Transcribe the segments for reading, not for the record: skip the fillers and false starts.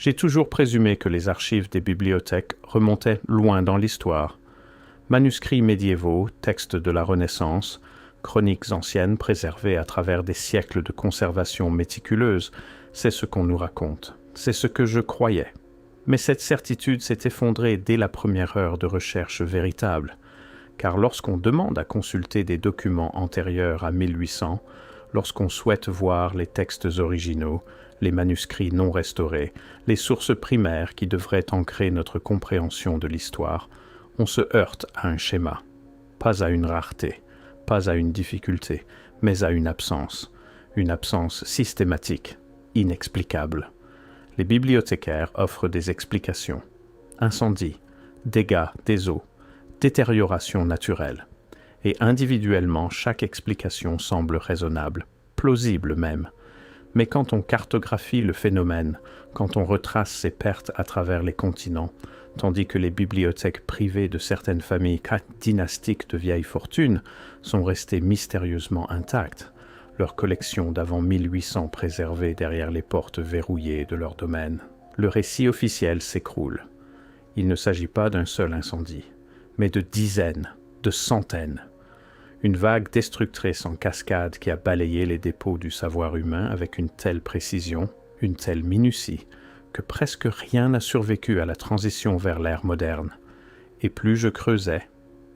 J'ai toujours présumé que les archives des bibliothèques remontaient loin dans l'histoire. Manuscrits médiévaux, textes de la Renaissance, chroniques anciennes préservées à travers des siècles de conservation méticuleuse, c'est ce qu'on nous raconte. C'est ce que je croyais. Mais cette certitude s'est effondrée dès la première heure de recherche véritable, car lorsqu'on demande à consulter des documents antérieurs à 1800, lorsqu'on souhaite voir les textes originaux, les manuscrits non restaurés, les sources primaires qui devraient ancrer notre compréhension de l'histoire, on se heurte à un schéma, pas à une rareté, pas à une difficulté, mais à une absence systématique, inexplicable. Les bibliothécaires offrent des explications. Incendie, dégâts des eaux, détérioration naturelle. Et individuellement, chaque explication semble raisonnable, plausible même. Mais quand on cartographie le phénomène, quand on retrace ses pertes à travers les continents, tandis que les bibliothèques privées de certaines familles dynastiques de vieille fortune sont restées mystérieusement intactes, leurs collections d'avant 1800 préservées derrière les portes verrouillées de leur domaine, le récit officiel s'écroule. Il ne s'agit pas d'un seul incendie, mais de dizaines, de centaines. Une vague destructrice en cascade qui a balayé les dépôts du savoir humain avec une telle précision, une telle minutie, que presque rien n'a survécu à la transition vers l'ère moderne. Et plus je creusais,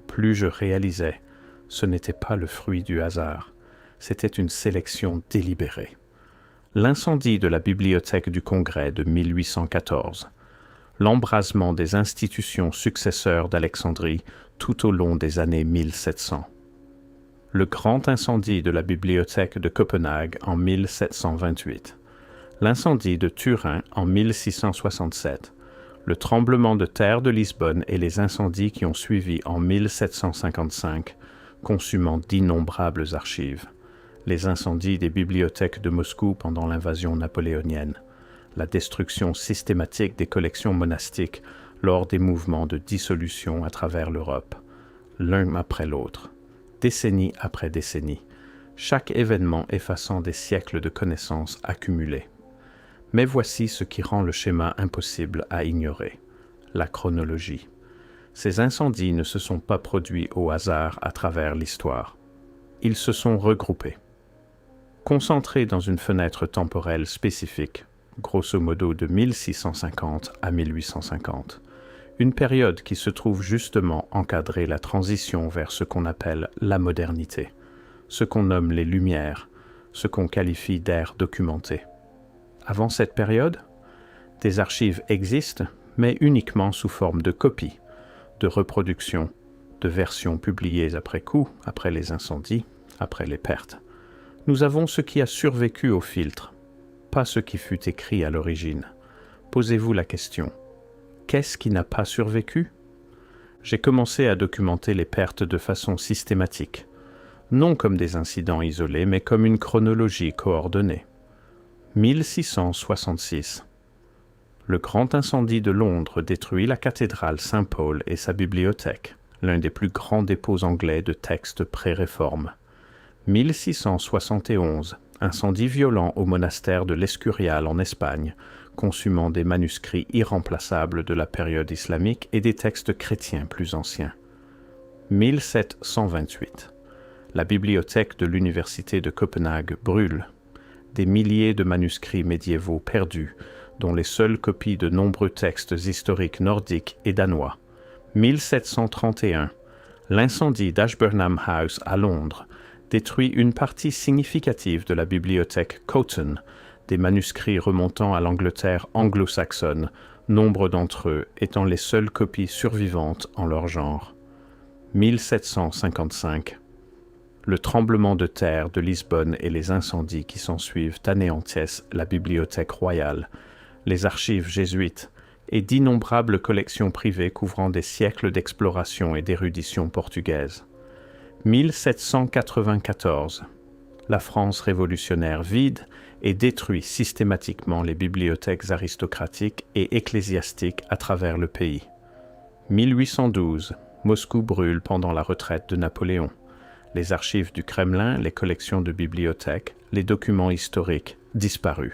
plus je réalisais, ce n'était pas le fruit du hasard, c'était une sélection délibérée. L'incendie de la bibliothèque du Congrès de 1814, l'embrasement des institutions successeurs d'Alexandrie tout au long des années 1700, le grand incendie de la bibliothèque de Copenhague en 1728, l'incendie de Turin en 1667, le tremblement de terre de Lisbonne et les incendies qui ont suivi en 1755, consumant d'innombrables archives, les incendies des bibliothèques de Moscou pendant l'invasion napoléonienne, la destruction systématique des collections monastiques lors des mouvements de dissolution à travers l'Europe, l'un après l'autre, décennie après décennie, chaque événement effaçant des siècles de connaissances accumulées. Mais voici ce qui rend le schéma impossible à ignorer, la chronologie. Ces incendies ne se sont pas produits au hasard à travers l'histoire. Ils se sont regroupés. Concentrés dans une fenêtre temporelle spécifique, grosso modo de 1650 à 1850, une période qui se trouve justement encadrer la transition vers ce qu'on appelle la modernité, ce qu'on nomme les Lumières, ce qu'on qualifie d'ère documentée. Avant cette période, des archives existent, mais uniquement sous forme de copies, de reproductions, de versions publiées après coup, après les incendies, après les pertes. Nous avons ce qui a survécu au filtre, pas ce qui fut écrit à l'origine. Posez-vous la question. Qu'est-ce qui n'a pas survécu? J'ai commencé à documenter les pertes de façon systématique, non comme des incidents isolés, mais comme une chronologie coordonnée. 1666. Le grand incendie de Londres détruit la cathédrale Saint-Paul et sa bibliothèque, l'un des plus grands dépôts anglais de textes pré-réforme. 1671. Incendie violent au monastère de l'Escurial en Espagne, consumant des manuscrits irremplaçables de la période islamique et des textes chrétiens plus anciens. 1728. La bibliothèque de l'université de Copenhague brûle. Des milliers de manuscrits médiévaux perdus, dont les seules copies de nombreux textes historiques nordiques et danois. 1731. L'incendie d'Ashburnham House à Londres détruit une partie significative de la bibliothèque Cotton, des manuscrits remontant à l'Angleterre anglo-saxonne, nombre d'entre eux étant les seules copies survivantes en leur genre. 1755. Le tremblement de terre de Lisbonne et les incendies qui s'ensuivent anéantissent la bibliothèque royale, les archives jésuites et d'innombrables collections privées couvrant des siècles d'exploration et d'érudition portugaise. 1794. La France révolutionnaire vide et détruit systématiquement les bibliothèques aristocratiques et ecclésiastiques à travers le pays. 1812. Moscou brûle pendant la retraite de Napoléon. Les archives du Kremlin, les collections de bibliothèques, les documents historiques disparus.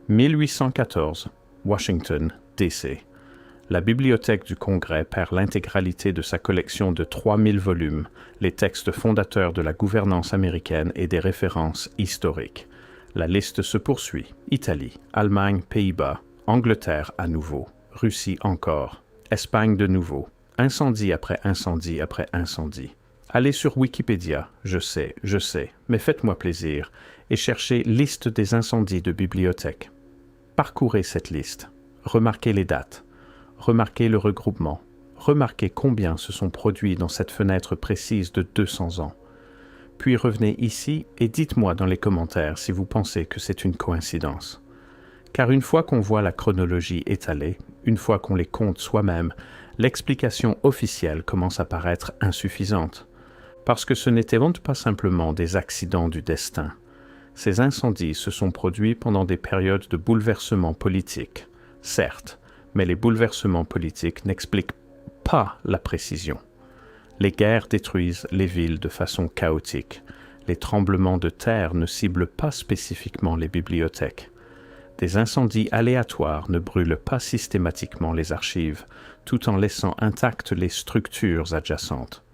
1814. Washington, D.C. La Bibliothèque du Congrès perd l'intégralité de sa collection de 3000 volumes, les textes fondateurs de la gouvernance américaine et des références historiques. La liste se poursuit. Italie, Allemagne, Pays-Bas, Angleterre à nouveau, Russie encore, Espagne de nouveau, incendie après incendie après incendie. Allez sur Wikipédia, je sais, mais faites-moi plaisir, et cherchez liste des incendies de bibliothèques. Parcourez cette liste, remarquez les dates, remarquez le regroupement, remarquez combien se sont produits dans cette fenêtre précise de 200 ans. Puis revenez ici et dites-moi dans les commentaires si vous pensez que c'est une coïncidence. Car une fois qu'on voit la chronologie étalée, une fois qu'on les compte soi-même, l'explication officielle commence à paraître insuffisante. Parce que ce n'étaient pas simplement des accidents du destin. Ces incendies se sont produits pendant des périodes de bouleversements politiques, certes, mais les bouleversements politiques n'expliquent pas la précision. Les guerres détruisent les villes de façon chaotique. Les tremblements de terre ne ciblent pas spécifiquement les bibliothèques. Des incendies aléatoires ne brûlent pas systématiquement les archives, tout en laissant intactes les structures adjacentes.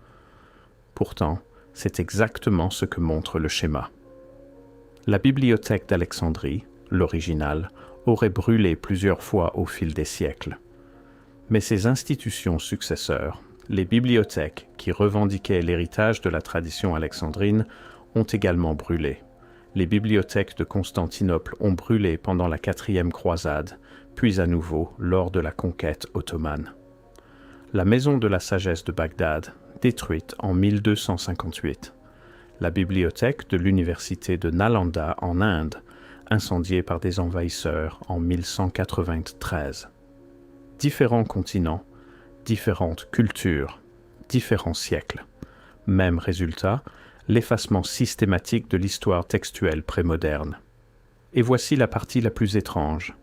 Pourtant, c'est exactement ce que montre le schéma. La bibliothèque d'Alexandrie, l'original, aurait brûlé plusieurs fois au fil des siècles. Mais ses institutions successeurs, les bibliothèques qui revendiquaient l'héritage de la tradition alexandrine, ont également brûlé. Les bibliothèques de Constantinople ont brûlé pendant la 4e croisade, puis à nouveau lors de la conquête ottomane. La maison de la sagesse de Bagdad, détruite en 1258. La bibliothèque de l'université de Nalanda en Inde, incendiée par des envahisseurs en 1193. Différents continents, différentes cultures, différents siècles. Même résultat, l'effacement systématique de l'histoire textuelle prémoderne. Et voici la partie la plus étrange,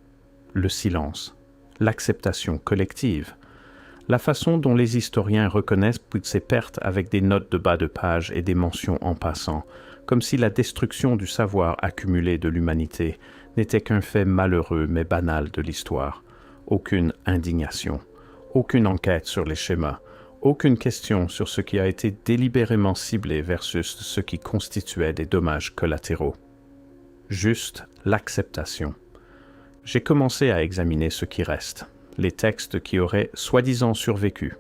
le silence, l'acceptation collective, la façon dont les historiens reconnaissent ces pertes avec des notes de bas de page et des mentions en passant, comme si la destruction du savoir accumulé de l'humanité n'était qu'un fait malheureux mais banal de l'histoire. Aucune indignation, aucune enquête sur les schémas, aucune question sur ce qui a été délibérément ciblé versus ce qui constituait des dommages collatéraux. Juste l'acceptation. J'ai commencé à examiner ce qui reste, les textes qui auraient soi-disant survécu.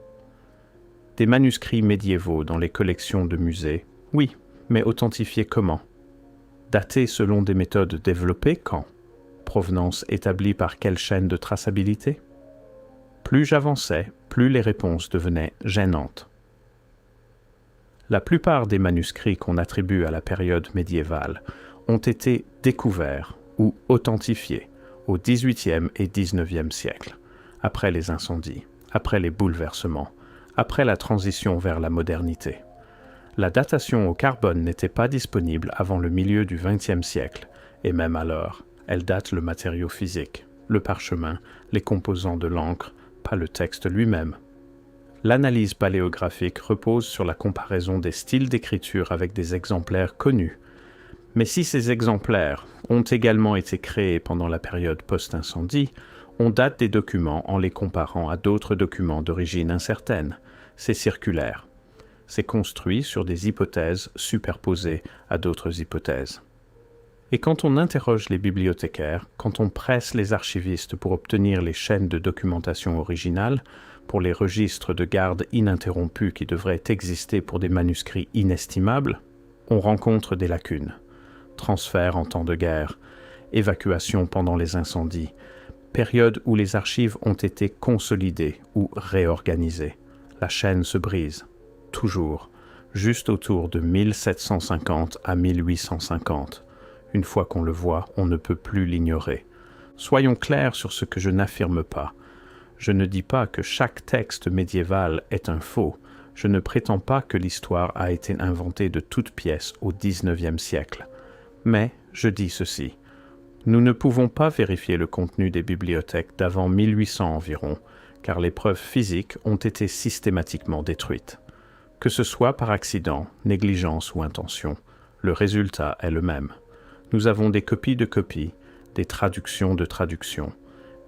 Des manuscrits médiévaux dans les collections de musées, oui, mais authentifiés comment? Datés selon des méthodes développées quand? Provenance établie par quelle chaîne de traçabilité? Plus j'avançais, plus les réponses devenaient gênantes. La plupart des manuscrits qu'on attribue à la période médiévale ont été découverts ou authentifiés au XVIIIe et XIXe siècle, après les incendies, après les bouleversements, après la transition vers la modernité. La datation au carbone n'était pas disponible avant le milieu du XXe siècle, et même alors, elle date le matériau physique, le parchemin, les composants de l'encre, pas le texte lui-même. L'analyse paléographique repose sur la comparaison des styles d'écriture avec des exemplaires connus. Mais si ces exemplaires ont également été créés pendant la période post-incendie, on date des documents en les comparant à d'autres documents d'origine incertaine. C'est circulaire. C'est construit sur des hypothèses superposées à d'autres hypothèses. Et quand on interroge les bibliothécaires, quand on presse les archivistes pour obtenir les chaînes de documentation originales, pour les registres de garde ininterrompus qui devraient exister pour des manuscrits inestimables, on rencontre des lacunes. Transfert en temps de guerre, évacuation pendant les incendies, période où les archives ont été consolidées ou réorganisées. La chaîne se brise, toujours, juste autour de 1750 à 1850. Une fois qu'on le voit, on ne peut plus l'ignorer. Soyons clairs sur ce que je n'affirme pas. Je ne dis pas que chaque texte médiéval est un faux. Je ne prétends pas que l'histoire a été inventée de toutes pièces au XIXe siècle. Mais je dis ceci. Nous ne pouvons pas vérifier le contenu des bibliothèques d'avant 1800 environ, car les preuves physiques ont été systématiquement détruites. Que ce soit par accident, négligence ou intention, le résultat est le même. Nous avons des copies de copies, des traductions de traductions,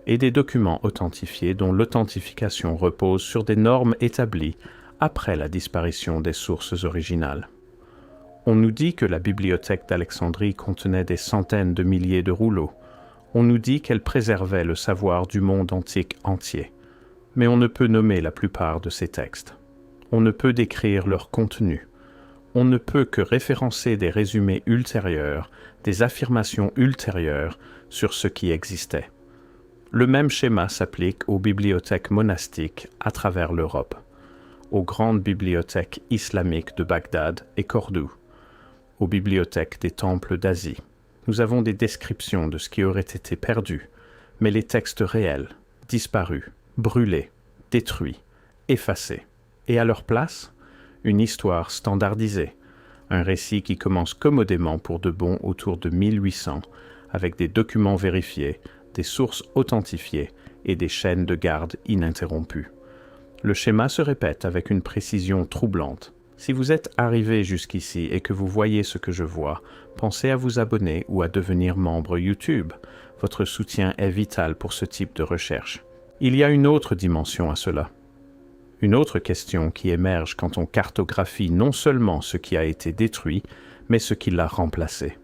et des documents authentifiés dont l'authentification repose sur des normes établies après la disparition des sources originales. On nous dit que la bibliothèque d'Alexandrie contenait des centaines de milliers de rouleaux. On nous dit qu'elle préservait le savoir du monde antique entier. Mais on ne peut nommer la plupart de ces textes. On ne peut décrire leur contenu. On ne peut que référencer des résumés ultérieurs, des affirmations ultérieures sur ce qui existait. Le même schéma s'applique aux bibliothèques monastiques à travers l'Europe, aux grandes bibliothèques islamiques de Bagdad et Cordoue, aux bibliothèques des temples d'Asie. Nous avons des descriptions de ce qui aurait été perdu, mais les textes réels, disparus, brûlés, détruits, effacés. Et à leur place, une histoire standardisée, un récit qui commence commodément pour de bon autour de 1800, avec des documents vérifiés, des sources authentifiées et des chaînes de garde ininterrompues. Le schéma se répète avec une précision troublante. Si vous êtes arrivé jusqu'ici et que vous voyez ce que je vois, pensez à vous abonner ou à devenir membre YouTube. Votre soutien est vital pour ce type de recherche. Il y a une autre dimension à cela. Une autre question qui émerge quand on cartographie non seulement ce qui a été détruit, mais ce qui l'a remplacé.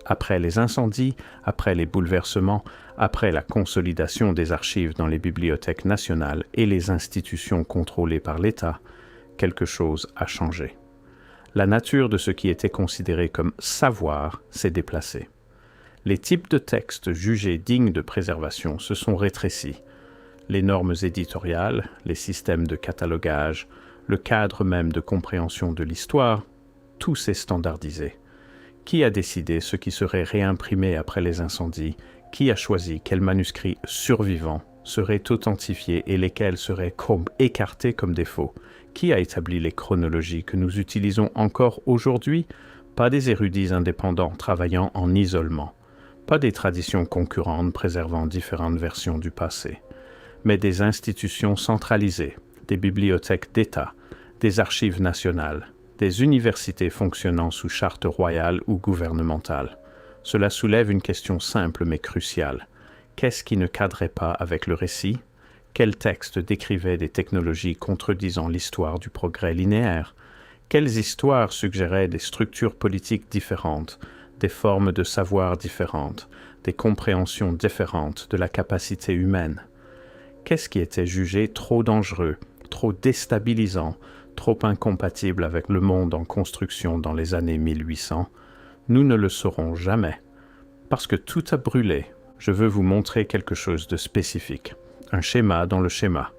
Après les incendies, après les bouleversements, après la consolidation des archives dans les bibliothèques nationales et les institutions contrôlées par l'État, quelque chose a changé. La nature de ce qui était considéré comme savoir s'est déplacée. Les types de textes jugés dignes de préservation se sont rétrécis. Les normes éditoriales, les systèmes de catalogage, le cadre même de compréhension de l'histoire, tout s'est standardisé. Qui a décidé ce qui serait réimprimé après les incendies? Qui a choisi quels manuscrits survivants seraient authentifiés et lesquels seraient écartés comme des faux? Qui a établi les chronologies que nous utilisons encore aujourd'hui? Pas des érudits indépendants travaillant en isolement, pas des traditions concurrentes préservant différentes versions du passé, mais des institutions centralisées, des bibliothèques d'État, des archives nationales, des universités fonctionnant sous charte royale ou gouvernementale. Cela soulève une question simple mais cruciale. Qu'est-ce qui ne cadrait pas avec le récit? Quels textes décrivaient des technologies contredisant l'histoire du progrès linéaire? Quelles histoires suggéraient des structures politiques différentes, des formes de savoir différentes, des compréhensions différentes de la capacité humaine? Qu'est-ce qui était jugé trop dangereux, trop déstabilisant, trop incompatible avec le monde en construction dans les années 1800? Nous ne le saurons jamais. Parce que tout a brûlé, je veux vous montrer quelque chose de spécifique. Un schéma dans le schéma.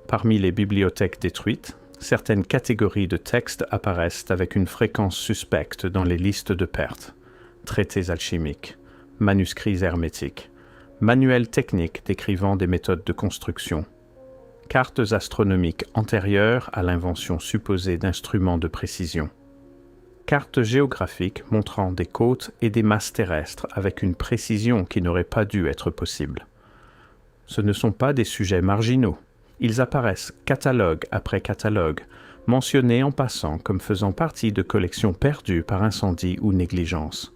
Parmi les bibliothèques détruites, certaines catégories de textes apparaissent avec une fréquence suspecte dans les listes de pertes. Traités alchimiques, manuscrits hermétiques, manuels techniques décrivant des méthodes de construction, cartes astronomiques antérieures à l'invention supposée d'instruments de précision, cartes géographiques montrant des côtes et des masses terrestres avec une précision qui n'aurait pas dû être possible. Ce ne sont pas des sujets marginaux. Ils apparaissent catalogue après catalogue, mentionnés en passant comme faisant partie de collections perdues par incendie ou négligence.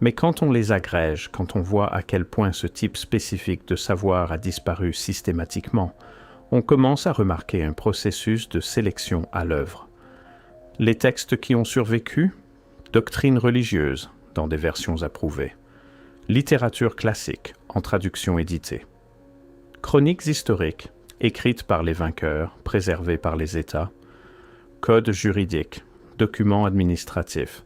Mais quand on les agrège, quand on voit à quel point ce type spécifique de savoir a disparu systématiquement, on commence à remarquer un processus de sélection à l'œuvre. Les textes qui ont survécu, doctrines religieuses, dans des versions approuvées, littérature classique, en traduction éditée, chroniques historiques, écrites par les vainqueurs, préservées par les États, codes juridiques, documents administratifs,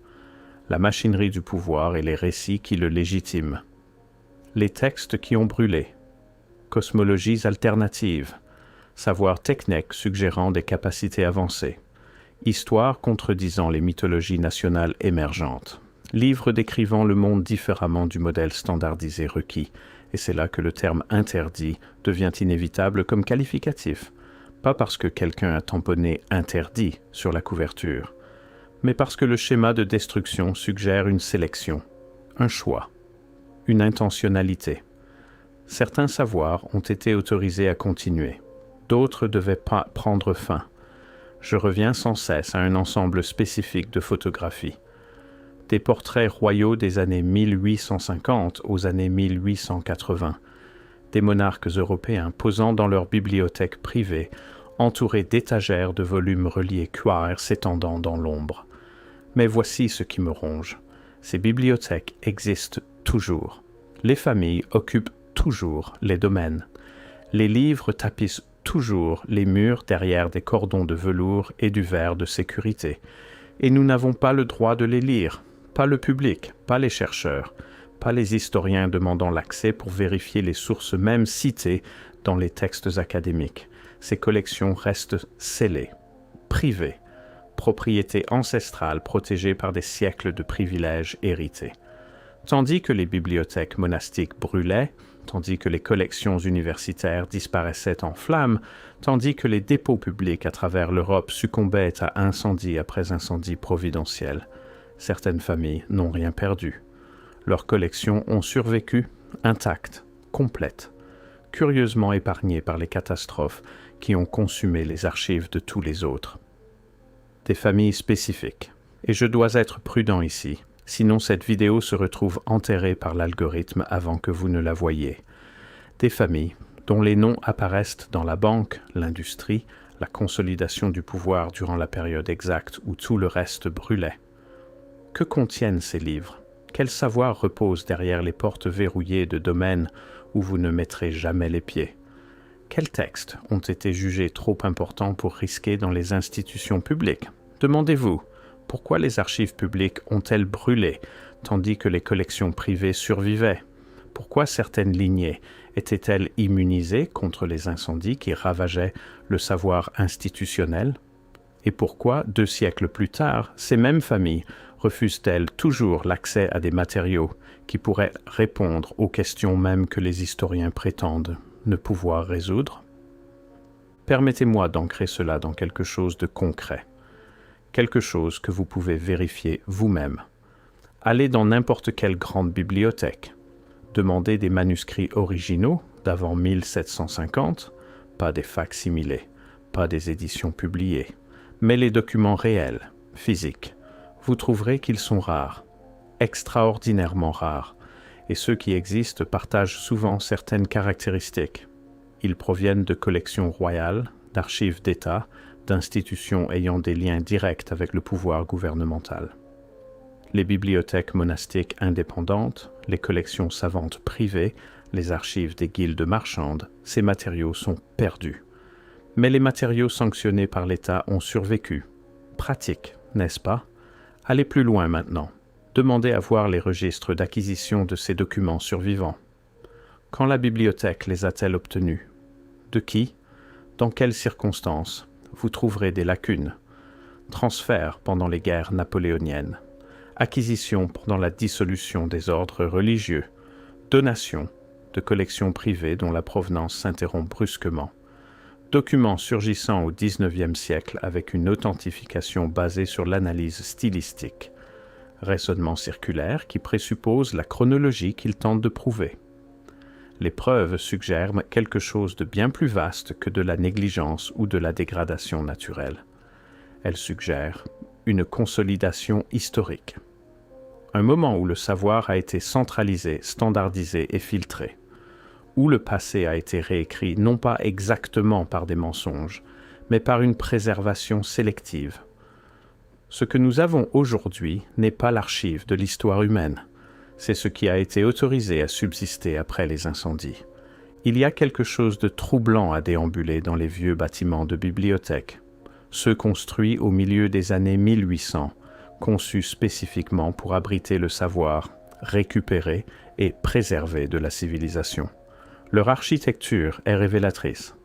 la machinerie du pouvoir et les récits qui le légitiment, les textes qui ont brûlé, cosmologies alternatives, savoir technique suggérant des capacités avancées, histoire contredisant les mythologies nationales émergentes, livres décrivant le monde différemment du modèle standardisé requis, et c'est là que le terme « interdit » devient inévitable comme qualificatif, pas parce que quelqu'un a tamponné « interdit » sur la couverture, mais parce que le schéma de destruction suggère une sélection, un choix, une intentionnalité. Certains savoirs ont été autorisés à continuer, d'autres devaient pas prendre fin. Je reviens sans cesse à un ensemble spécifique de photographies. Des portraits royaux des années 1850 aux années 1880, des monarques européens posant dans leurs bibliothèques privées, entourés d'étagères de volumes reliés cuir s'étendant dans l'ombre. Mais voici ce qui me ronge. Ces bibliothèques existent toujours. Les familles occupent toujours les domaines. Les livres tapissent toujours les murs derrière des cordons de velours et du verre de sécurité. Et nous n'avons pas le droit de les lire, pas le public, pas les chercheurs, pas les historiens demandant l'accès pour vérifier les sources même citées dans les textes académiques. Ces collections restent scellées, privées, propriété ancestrale protégée par des siècles de privilèges hérités. Tandis que les bibliothèques monastiques brûlaient, tandis que les collections universitaires disparaissaient en flammes, tandis que les dépôts publics à travers l'Europe succombaient à incendie après incendie providentiel, certaines familles n'ont rien perdu. Leurs collections ont survécu, intactes, complètes, curieusement épargnées par les catastrophes qui ont consumé les archives de tous les autres. Des familles spécifiques. Et je dois être prudent ici, sinon cette vidéo se retrouve enterrée par l'algorithme avant que vous ne la voyiez. Des familles dont les noms apparaissent dans la banque, l'industrie, la consolidation du pouvoir durant la période exacte où tout le reste brûlait. Que contiennent ces livres? Quel savoir repose derrière les portes verrouillées de domaines où vous ne mettrez jamais les pieds? Quels textes ont été jugés trop importants pour risquer dans les institutions publiques? Demandez-vous, pourquoi les archives publiques ont-elles brûlé, tandis que les collections privées survivaient? Pourquoi certaines lignées étaient-elles immunisées contre les incendies qui ravageaient le savoir institutionnel? Et pourquoi, 2 siècles plus tard, ces mêmes familles refusent-elles toujours l'accès à des matériaux qui pourraient répondre aux questions même que les historiens prétendent ne pouvoir résoudre? Permettez-moi d'ancrer cela dans quelque chose de concret, quelque chose que vous pouvez vérifier vous-même. Allez dans n'importe quelle grande bibliothèque, demandez des manuscrits originaux d'avant 1750, pas des fac-similés, pas des éditions publiées, mais les documents réels, physiques. Vous trouverez qu'ils sont rares, extraordinairement rares, et ceux qui existent partagent souvent certaines caractéristiques. Ils proviennent de collections royales, d'archives d'État, d'institutions ayant des liens directs avec le pouvoir gouvernemental. Les bibliothèques monastiques indépendantes, les collections savantes privées, les archives des guildes marchandes, ces matériaux sont perdus. Mais les matériaux sanctionnés par l'État ont survécu. Pratique, n'est-ce pas? Allez plus loin maintenant. Demandez à voir les registres d'acquisition de ces documents survivants. Quand la bibliothèque les a-t-elle obtenus? De qui? Dans quelles circonstances? Vous trouverez des lacunes. Transfert pendant les guerres napoléoniennes. Acquisition pendant la dissolution des ordres religieux. Donation de collections privées dont la provenance s'interrompt brusquement. Documents surgissant au XIXe siècle avec une authentification basée sur l'analyse stylistique. Raisonnement circulaire qui présuppose la chronologie qu'il tente de prouver. Les preuves suggèrent quelque chose de bien plus vaste que de la négligence ou de la dégradation naturelle. Elles suggèrent une consolidation historique. Un moment où le savoir a été centralisé, standardisé et filtré. Où le passé a été réécrit non pas exactement par des mensonges, mais par une préservation sélective. Ce que nous avons aujourd'hui n'est pas l'archive de l'histoire humaine. C'est ce qui a été autorisé à subsister après les incendies. Il y a quelque chose de troublant à déambuler dans les vieux bâtiments de bibliothèques, ceux construits au milieu des années 1800, conçus spécifiquement pour abriter le savoir, récupéré et préservé de la civilisation. Leur architecture est révélatrice.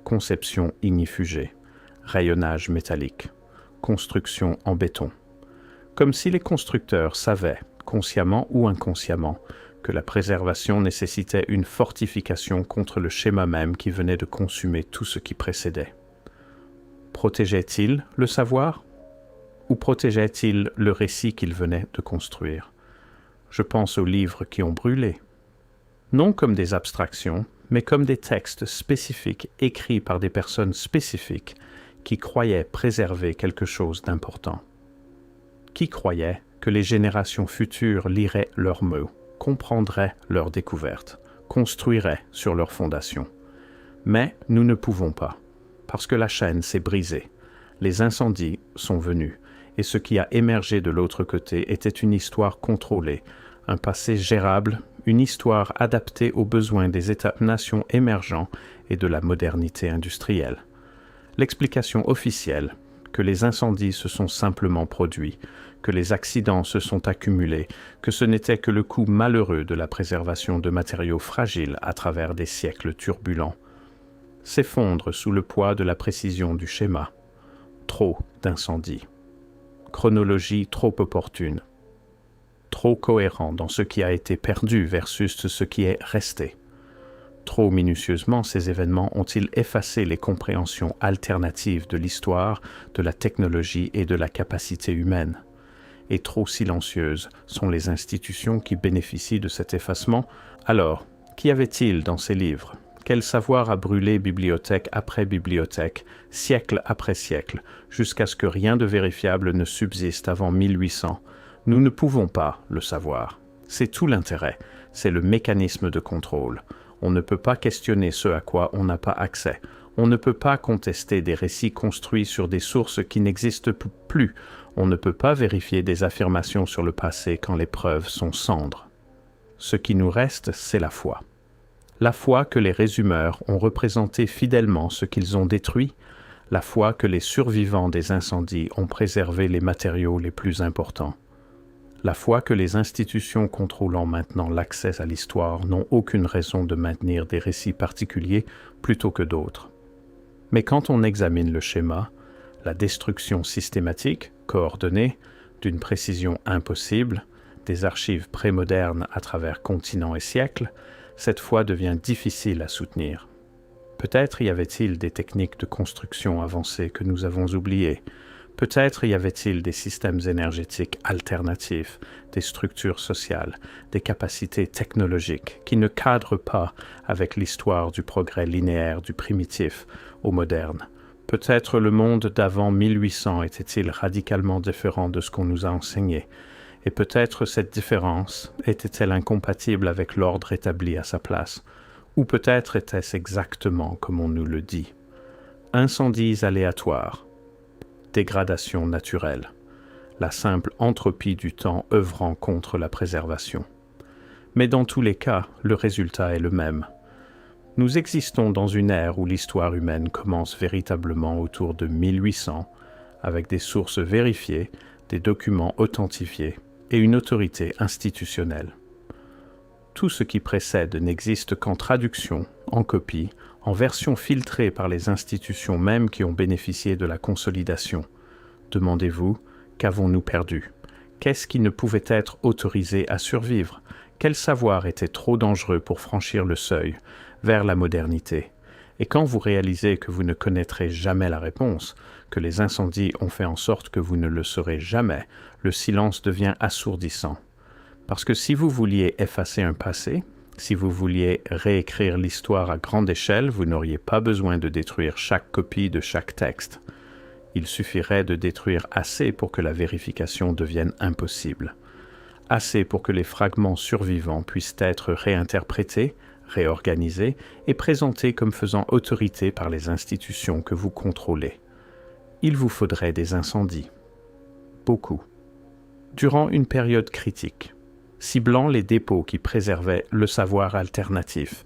Conception ignifugée, rayonnage métallique, construction en béton. Comme si les constructeurs savaient, consciemment ou inconsciemment, que la préservation nécessitait une fortification contre le schéma même qui venait de consumer tout ce qui précédait. Protégeait-il le savoir? Ou protégeait-il le récit qu'il venait de construire? Je pense aux livres qui ont brûlé. Non comme des abstractions, mais comme des textes spécifiques écrits par des personnes spécifiques qui croyaient préserver quelque chose d'important. Qui croyaient que les générations futures liraient leurs mots, comprendraient leurs découvertes, construiraient sur leurs fondations. Mais nous ne pouvons pas, parce que la chaîne s'est brisée. Les incendies sont venus, et ce qui a émergé de l'autre côté était une histoire contrôlée, un passé gérable, une histoire adaptée aux besoins des États-nations émergents et de la modernité industrielle. L'explication officielle, que les incendies se sont simplement produits, que les accidents se sont accumulés, que ce n'était que le coût malheureux de la préservation de matériaux fragiles à travers des siècles turbulents, s'effondre sous le poids de la précision du schéma. Trop d'incendies. Chronologie trop opportune. Trop cohérent dans ce qui a été perdu versus ce qui est resté. Trop minutieusement, ces événements ont-ils effacé les compréhensions alternatives de l'histoire, de la technologie et de la capacité humaine. Et trop silencieuses sont les institutions qui bénéficient de cet effacement. Alors, qu'y avait-il dans ces livres ? Quel savoir a brûlé bibliothèque après bibliothèque, siècle après siècle, jusqu'à ce que rien de vérifiable ne subsiste avant 1800 ? Nous ne pouvons pas le savoir. C'est tout l'intérêt, c'est le mécanisme de contrôle. On ne peut pas questionner ce à quoi on n'a pas accès. On ne peut pas contester des récits construits sur des sources qui n'existent plus. On ne peut pas vérifier des affirmations sur le passé quand les preuves sont cendres. Ce qui nous reste, c'est la foi. La foi que les résumeurs ont représenté fidèlement ce qu'ils ont détruit, la foi que les survivants des incendies ont préservé les matériaux les plus importants. La foi que les institutions contrôlant maintenant l'accès à l'histoire n'ont aucune raison de maintenir des récits particuliers plutôt que d'autres. Mais quand on examine le schéma, la destruction systématique, coordonnée, d'une précision impossible, des archives prémodernes à travers continents et siècles, cette foi devient difficile à soutenir. Peut-être y avait-il des techniques de construction avancées que nous avons oubliées. Peut-être y avait-il des systèmes énergétiques alternatifs, des structures sociales, des capacités technologiques qui ne cadrent pas avec l'histoire du progrès linéaire du primitif au moderne. Peut-être le monde d'avant 1800 était-il radicalement différent de ce qu'on nous a enseigné, et peut-être cette différence était-elle incompatible avec l'ordre établi à sa place, ou peut-être était-ce exactement comme on nous le dit. Incendies aléatoires, dégradation naturelle, la simple entropie du temps œuvrant contre la préservation. Mais dans tous les cas, le résultat est le même. Nous existons dans une ère où l'histoire humaine commence véritablement autour de 1800, avec des sources vérifiées, des documents authentifiés et une autorité institutionnelle. Tout ce qui précède n'existe qu'en traduction, en copie, en version filtrée par les institutions mêmes qui ont bénéficié de la consolidation. Demandez-vous, qu'avons-nous perdu ? Qu'est-ce qui ne pouvait être autorisé à survivre ? Quel savoir était trop dangereux pour franchir le seuil vers la modernité ? Et quand vous réalisez que vous ne connaîtrez jamais la réponse, que les incendies ont fait en sorte que vous ne le saurez jamais, le silence devient assourdissant. Parce que si vous vouliez effacer un passé, si vous vouliez réécrire l'histoire à grande échelle, vous n'auriez pas besoin de détruire chaque copie de chaque texte. Il suffirait de détruire assez pour que la vérification devienne impossible. Assez pour que les fragments survivants puissent être réinterprétés, réorganisés et présentés comme faisant autorité par les institutions que vous contrôlez. Il vous faudrait des incendies. Beaucoup. Durant une période critique, ciblant les dépôts qui préservaient le savoir alternatif,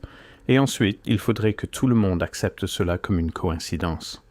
et ensuite il faudrait que tout le monde accepte cela comme une coïncidence.